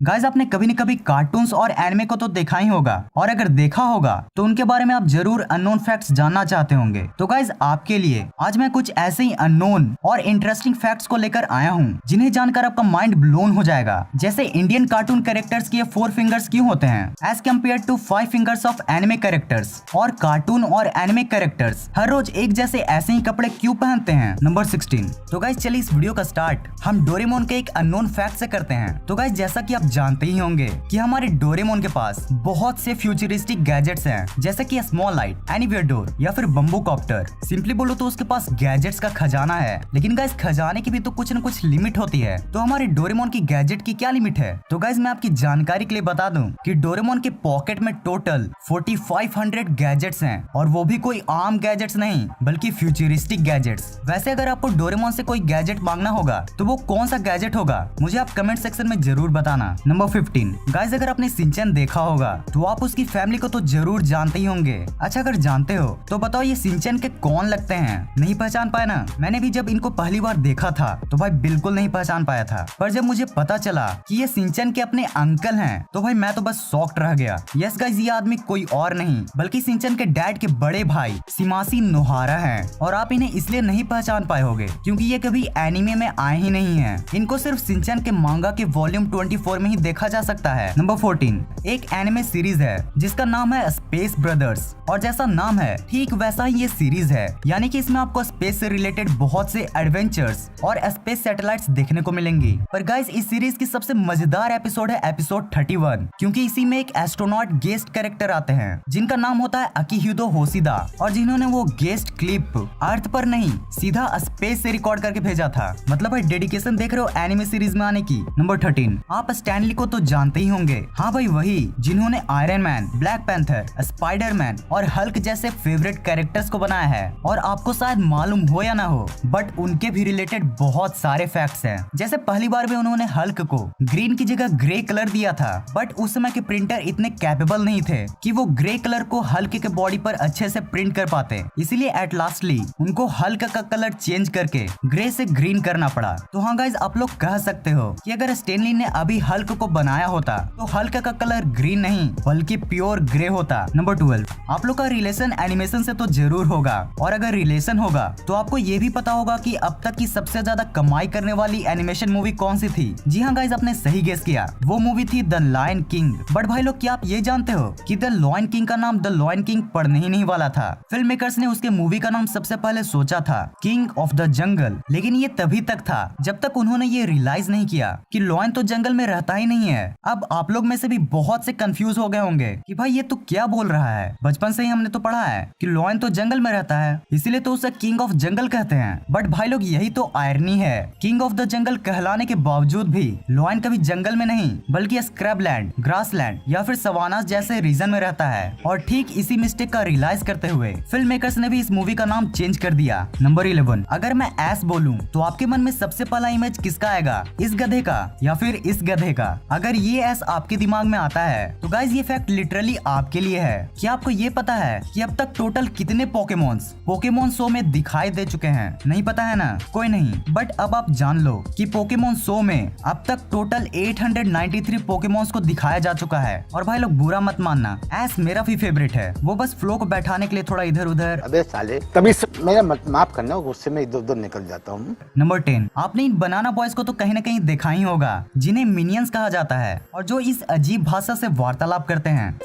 Guys आपने कभी न कभी कार्टून्स और एनिमे को तो देखा ही होगा, और अगर देखा होगा तो उनके बारे में आप जरूर अननोन फैक्ट्स जानना चाहते होंगे। तो गाइस आपके लिए आज मैं कुछ ऐसे ही अननोन और इंटरेस्टिंग फैक्ट्स को लेकर आया हूँ जिन्हें जानकर आपका माइंड ब्लोन हो जाएगा। जैसे इंडियन कार्टून कैरेक्टर्स के 4 फिंगर्स क्यों होते हैं as compare to 5 fingers of anime characters, और कार्टून और एनिमे कैरेक्टर्स हर रोज एक जैसे ऐसे ही कपड़े क्यों पहनते हैं। नंबर 16। तो गाइस चलिए इस वीडियो का स्टार्ट हम डोरेमोन के एक अननोन फैक्ट से करते हैं। तो गाइस जैसा कि आप जानते ही होंगे कि हमारे डोरेमोन के पास बहुत से फ्यूचरिस्टिक गैजेट्स हैं, जैसे कि स्मॉल लाइट, एनीवेयर डोर या फिर बम्बू कॉप्टर। सिंपली बोलो तो उसके पास गैजेट्स का खजाना है। लेकिन गाइस खजाने की भी तो कुछ न कुछ लिमिट होती है। तो हमारे डोरेमोन की गैजेट की क्या लिमिट है? तो गाइस मैं आपकी जानकारी के लिए बता दूं कि डोरेमोन के पॉकेट में टोटल 4500 गैजेट्स हैं, और वो भी कोई आम गैजेट्स नहीं बल्कि फ्यूचरिस्टिक गैजेट्स। वैसे अगर आपको डोरेमोन से कोई गैजेट मांगना होगा तो वो कौन सा गैजेट होगा मुझे आप कमेंट सेक्शन में जरूर बताना। नंबर 15। गाइस अगर आपने शिनचैन देखा होगा तो आप उसकी फैमिली को तो जरूर जानते ही होंगे। अच्छा अगर जानते हो तो बताओ ये शिनचैन के कौन लगते हैं? नहीं पहचान पाए ना? मैंने भी जब इनको पहली बार देखा था तो भाई बिल्कुल नहीं पहचान पाया था, पर जब मुझे पता चला कि ये शिनचैन के अपने अंकल हैं तो भाई मैं तो बस शॉक्ड रह गया। यस गाइस ये आदमी कोई और नहीं बल्कि शिनचैन के डैड के बड़े भाई शिमाशी नोहारा हैं, और आप इन्हें इसलिए नहीं पहचान पाए होंगे क्योंकि ये कभी एनिमे में आए ही नहीं है। इनको सिर्फ शिनचैन के मांगा के वॉल्यूम 24 में ही देखा जा सकता है। नंबर 14। एक एनिमे सीरीज है जिसका नाम है स्पेस ब्रदर्स, और जैसा नाम है ठीक वैसा ही ये सीरीज है, यानी कि इसमें आपको स्पेस से रिलेटेड बहुत से एडवेंचर्स और स्पेस सैटेलाइट्स देखने को मिलेंगी। पर गाइस इस सीरीज की सबसे मजेदार एपिसोड है एपिसोड 31, क्योंकि इसी में एक एस्ट्रोनॉट गेस्ट कैरेक्टर आते हैं जिनका नाम होता है अकीहिदो होशिदा, और जिन्होंने वो गेस्ट क्लिप अर्थ पर नहीं सीधा स्पेस से रिकॉर्ड करके भेजा था। मतलब भाई डेडिकेशन देख रहे हो एनिमे सीरीज में आने की। नंबर 13। आप स्टैनली को तो जानते ही होंगे, हाँ भाई वही जिन्होंने iron man, black panther, Spiderman और हल्क जैसे फेवरेट कैरेक्टर्स को बनाया है। और आपको शायद मालूम हो या ना हो बट उनके भी रिलेटेड बहुत सारे फैक्ट्स हैं। जैसे पहली बार में उन्होंने हल्क को ग्रीन की जगह ग्रे कलर दिया था, बट उस समय के प्रिंटर इतने कैपेबल नहीं थे कि वो ग्रे कलर को हल्क के बॉडी पर अच्छे से प्रिंट कर पाते, इसलिए एट लास्टली उनको हल्क का कलर चेंज करके ग्रे से ग्रीन करना पड़ा। तो हाँ गाइज आप लोग कह सकते हो कि अगर स्टैनली ने अभी हल्क को बनाया होता तो हल्क का कलर ग्रीन नहीं बल्कि प्योर ग्रे होता। नंबर 12। आप लोग का रिलेशन एनिमेशन से तो जरूर होगा, और अगर रिलेशन होगा तो आपको ये भी पता होगा कि अब तक की सबसे ज्यादा कमाई करने वाली एनिमेशन मूवी कौन सी थी। जी हाँ गाइज आपने सही गेस किया, वो मूवी थी द लायन किंग। बट भाई लोग क्या आप ये जानते हो कि द लायन किंग का नाम द लायन किंग पढ़ने ही नहीं वाला था। फिल्म मेकर्स ने उसके मूवी का नाम सबसे पहले सोचा था किंग ऑफ द जंगल, लेकिन ये तभी तक था जब तक उन्होंने ये रियलाइज नहीं किया कि लायन तो जंगल में रहता ही नहीं है। अब आप लोग में से भी बहुत से कंफ्यूज हो गए होंगे कि भाई ये तो क्या बोल रहा है, बचपन से ही हमने तो पढ़ा है कि लायन तो जंगल में रहता है इसीलिए तो उसे किंग ऑफ जंगल कहते हैं। बट भाई लोग यही तो आयरनी है, किंग ऑफ द जंगल कहलाने के बावजूद भी लायन कभी जंगल में नहीं बल्कि स्क्रैबलैंड, ग्रासलैंड या फिर सवानास जैसे रीजन में रहता है। और ठीक इसी मिस्टेक का रियलाइज करते हुए फिल्म मेकर्स ने भी इस मूवी का नाम चेंज कर दिया। नंबर 11। अगर मैं एस बोलूं तो आपके मन में सबसे पहला इमेज किसका आएगा, इस गधे का या फिर इस गधे का? अगर ये एस आपके दिमाग में आता है तो गाइज ये फैक्ट लिटरली आपके लिए है। क्या आपको ये पता है कि अब तक टोटल कितने पोकेमोन शो में दिखाई दे चुके हैं? नहीं पता है ना, कोई नहीं, बट अब आप जान लो कि पोकेमोन शो में अब तक टोटल 893 पोकेमोन्स को दिखाया जा चुका है। और भाई लोग बुरा मत मानना, एस मेरा भी फेवरेट है, वो बस फ्लो को बैठाने के लिए थोड़ा इधर उधर। अबे साले तभी मेरा माफ करना, गुस्से में इधर उधर निकल जाता हूँ। नंबर 10। आपने इन बनाना बॉयज को तो कहीं न कहीं देखा ही होगा जिन्हें मिनियंस कहा जाता है, और जो इस अजीब भाषा से वार्तालाप करते हैं।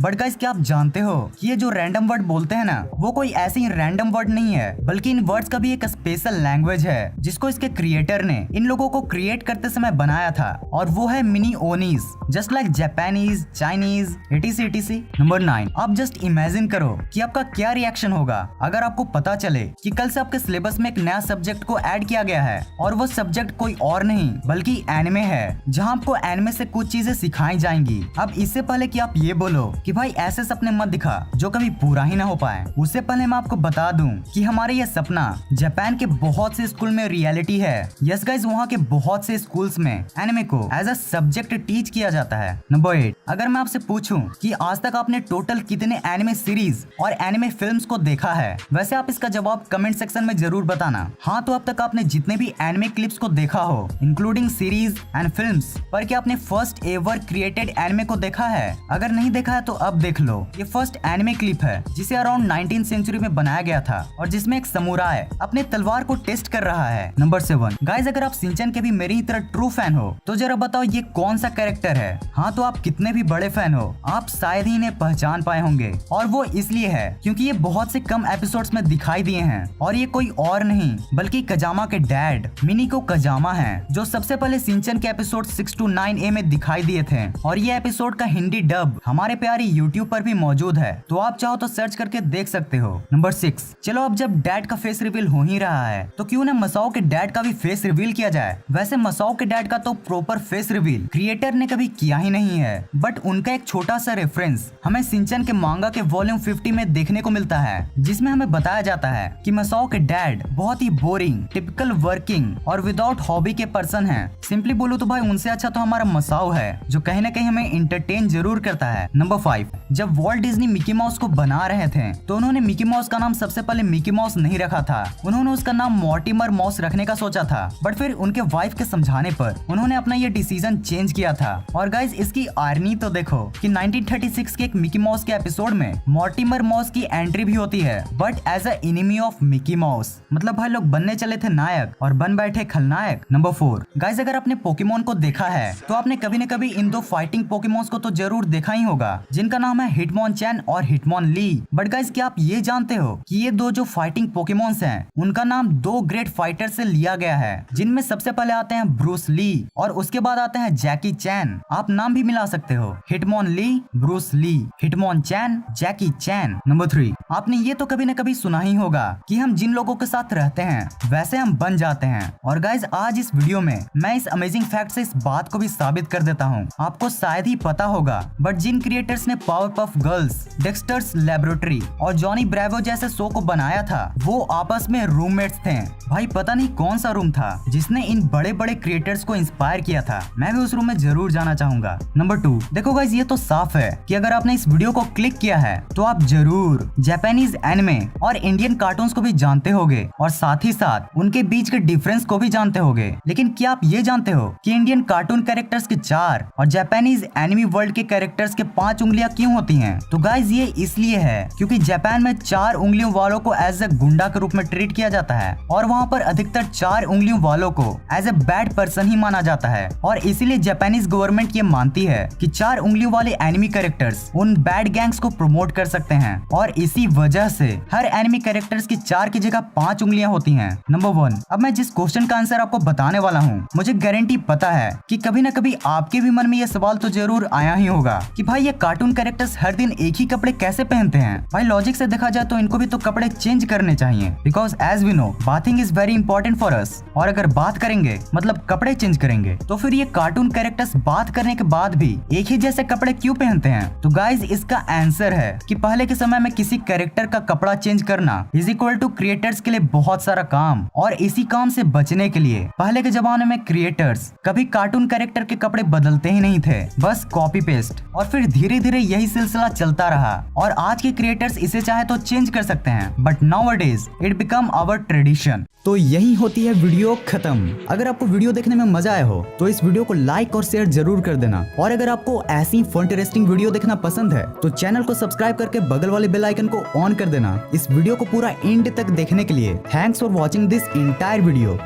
बट गाइस क्या आप जानते हो कि ये जो रैंडम वर्ड बोलते हैं ना वो कोई ऐसे ही रैंडम वर्ड नहीं है, बल्कि इन वर्ड्स का भी एक स्पेशल लैंग्वेज है जिसको इसके क्रिएटर ने इन लोगों को क्रिएट करते समय बनाया था, और वो है मिनी ओनीज, just like Japanese, Chinese etc। Number 9। आप जस्ट इमेजिन करो कि आपका क्या रिएक्शन होगा अगर आपको पता चले कि कल से आपके सिलेबस में एक नया सब्जेक्ट को ऐड किया गया है, और वो सब्जेक्ट कोई और नहीं बल्कि एनिमे है, जहाँ आपको एनिमे से कुछ चीजें सिखाई जाएंगी। अब इससे पहले कि आप ये बोलो कि कि भाई ऐसे सपने मत दिखा जो कभी पूरा ही ना हो पाए। उससे पहले मैं आपको बता दूं कि हमारे ये सपना जापान के बहुत से स्कूल में रियलिटी है। यस गाइस, वहाँ के बहुत से स्कूल्स में एनिमे को एज अ सब्जेक्ट टीच किया जाता है। नंबर 8, अगर मैं आपसे पूछूं कि आज तक आपने टोटल कितने एनिमे सीरीज और एनिमे फिल्म्स को देखा है, वैसे आप इसका जवाब कमेंट सेक्शन में जरूर बताना। हाँ, तो अब तक आपने जितने भी एनिमे क्लिप्स को देखा हो इंक्लूडिंग सीरीज एंड फिल्म्स, पर क्या आपने फर्स्ट एवर क्रिएटेड एनिमे को देखा है? अगर नहीं देखा है तो अब देख लो। ये फर्स्ट एनिमे क्लिप है जिसे अराउंड 19th सेंचुरी में बनाया गया था और जिसमें एक समुराई अपने तलवार को टेस्ट कर रहा है। नंबर 7, गाइस अगर आप शिनचैन के भी मेरी ही तरह ट्रू फैन हो तो जरा बताओ ये कौन सा कैरेक्टर है? हाँ, तो आप कितने भी बड़े फैन हो आप शायद ही इन्हें पहचान पाए होंगे, और वो इसलिए है क्योंकि ये बहुत से कम एपिसोड्स में दिखाई दिए हैं और ये कोई और नहीं बल्कि कजामा के डैड मिनिको कजामा हैं, जो सबसे पहले शिनचैन के एपिसोड 6 to 9A में दिखाई दिए थे और ये एपिसोड का हिंदी डब हमारे प्यारे YouTube पर भी मौजूद है, तो आप चाहो तो सर्च करके देख सकते हो। नंबर 6, चलो अब जब डैड का फेस रिवील हो ही रहा है तो क्यों ना मसाओ के डैड का भी फेस रिवील किया जाए। वैसे मसाओ के डैड का तो प्रॉपर फेस रिवील क्रिएटर ने कभी किया ही नहीं है, बट उनका एक छोटा सा रेफरेंस हमें शिनचैन के मांगा के वॉल्यूम 50 में देखने को मिलता है, जिसमें हमें बताया जाता है कि मसाओ के डैड बहुत ही बोरिंग, टिपिकल वर्किंग और विदाउट हॉबी के पर्सन हैं। सिंपली बोलूं तो भाई उनसे अच्छा तो हमारा मसाओ है जो कहीं ना कहीं हमें इंटरटेन जरूर करता है। नंबर 5, जब वॉल्ट डिज्नी मिकी माउस को बना रहे थे तो उन्होंने मिकी माउस का नाम सबसे पहले मिकी माउस नहीं रखा था, उन्होंने उसका नाम मॉर्टिमर माउस रखने का सोचा था, बट फिर उनके वाइफ के समझाने पर उन्होंने अपना ये डिसीजन चेंज किया था। और गाइज इसकी आयरनी तो देखो कि 1936 के एक मिकी माउस के एपिसोड में मॉर्टिमर माउस की एंट्री भी होती है, but as a enemy of Mickey Mouse. मतलब भाई लोग बनने चले थे नायक और बन बैठे खलनायक। नंबर 4, गाइज अगर आपने पोकेमोन को देखा है तो आपने कभी न कभी इन दो फाइटिंग पोकेमोन्स को तो जरूर देखा ही होगा, जिनका नाम है हिटमोनचैन और हिटमोनली। बट गाइज क्या आप ये जानते हो कि ये दो जो फाइटिंग पोकेमोन्स हैं उनका नाम दो ग्रेट फाइटर से लिया गया है, जिनमें सबसे पहले आते हैं ब्रूस ली और उसके बाद आते हैं जैकी चैन। आप नाम भी मिला सकते हो, हिटमोनली, ब्रूस ली, हिटमोनचैन, जैकी चैन। नंबर 3, आपने ये तो कभी न कभी सुना ही होगा कि हम जिन लोगों के साथ रहते हैं वैसे हम बन जाते हैं। और गाइज आज इस वीडियो में मैं इस अमेजिंग फैक्ट से इस बात को भी साबित कर देता हूँ। आपको शायद ही पता होगा, बट जिन क्रिएटर्स ने पावरपफ गर्ल्स, डेक्स्टर्स लैबोरेटरी और जॉनी ब्रेवो जैसे शो को बनाया था वो आपस में रूममेट्स थे। भाई पता नहीं कौन सा रूम था जिसने इन बड़े बड़े क्रिएटर्स को इंस्पायर किया था, मैं भी उस रूम में जरूर जाना चाहूंगा। नंबर 2, देखो गाइस ये तो साफ है कि अगर आपने इस वीडियो को क्लिक किया है तो आप जरूर जापानीज एनिमे और इंडियन कार्टून्स को भी जानते होगे और साथ ही साथ उनके बीच के डिफरेंस को भी जानते होगे। लेकिन क्या आप ये जानते हो कि इंडियन कार्टून कैरेक्टर्स के 4 और जापानीज एनिमी वर्ल्ड के कैरेक्टर्स के 5 उंगलियां क्यों होती हैं? तो गाइस ये इसलिए है क्योंकि जापान में 4 उंगलियों वालों को एज ए गुंडा के रूप में ट्रीट किया जाता है और वहाँ पर अधिकतर 4 उंगलियों वालों को एज ए बैड पर्सन ही माना जाता है, और इसीलिए जापानीज गवर्नमेंट ये मानती है कि 4 उंगलियों वाले एनिमी कैरेक्टर्स उन बैड गैंग्स को प्रमोट कर सकते हैं, और इसी वजह से हर एनिमी कैरेक्टर्स की 4 की जगह 5 उंगलियां होती हैं। नंबर 1, अब मैं जिस क्वेश्चन का आंसर आपको बताने वाला हूँ मुझे गारंटी पता है कि कभी न कभी आपके भी मन में ये सवाल तो जरूर आया ही होगा कि भाई ये कार्टून कैरेक्टर्स हर दिन एक ही कपड़े कैसे पहनते हैं? भाई लॉजिक से देखा जाए तो इनको भी तो कपड़े चेंज करने चाहिए, because as we know bathing is very important for us, और अगर बात करेंगे मतलब कपड़े चेंज करेंगे तो फिर ये कार्टून कैरेक्टर्स बात करने के बाद भी एक ही जैसे कपड़े क्यों पहनते हैं? तो गाइज इसका आंसर है कि पहले के समय में किसी कैरेक्टर का कपड़ा चेंज करना इज इक्वल टू क्रिएटर्स के लिए बहुत सारा काम, और इसी काम से बचने के लिए पहले के जमाने में क्रिएटर्स कभी कार्टून कैरेक्टर के कपड़े बदलते ही नहीं थे, बस कॉपी पेस्ट, और फिर धीरे धीरे यही सिलसिला चलता रहा और आज के क्रिएटर्स इसे चाहे तो चेंज कर सकते हैं, but nowadays it become our tradition. तो यही होती है वीडियो खत्म। अगर आपको वीडियो देखने में मजा आया हो तो इस वीडियो को लाइक और शेयर जरूर कर देना, और अगर आपको ऐसी इंटरेस्टिंग वीडियो देखना पसंद है तो चैनल को सब्सक्राइब करके बगल वाले बेल आइकन को ऑन कर देना। इस वीडियो को पूरा एंड तक देखने के लिए thanks for watching this entire video.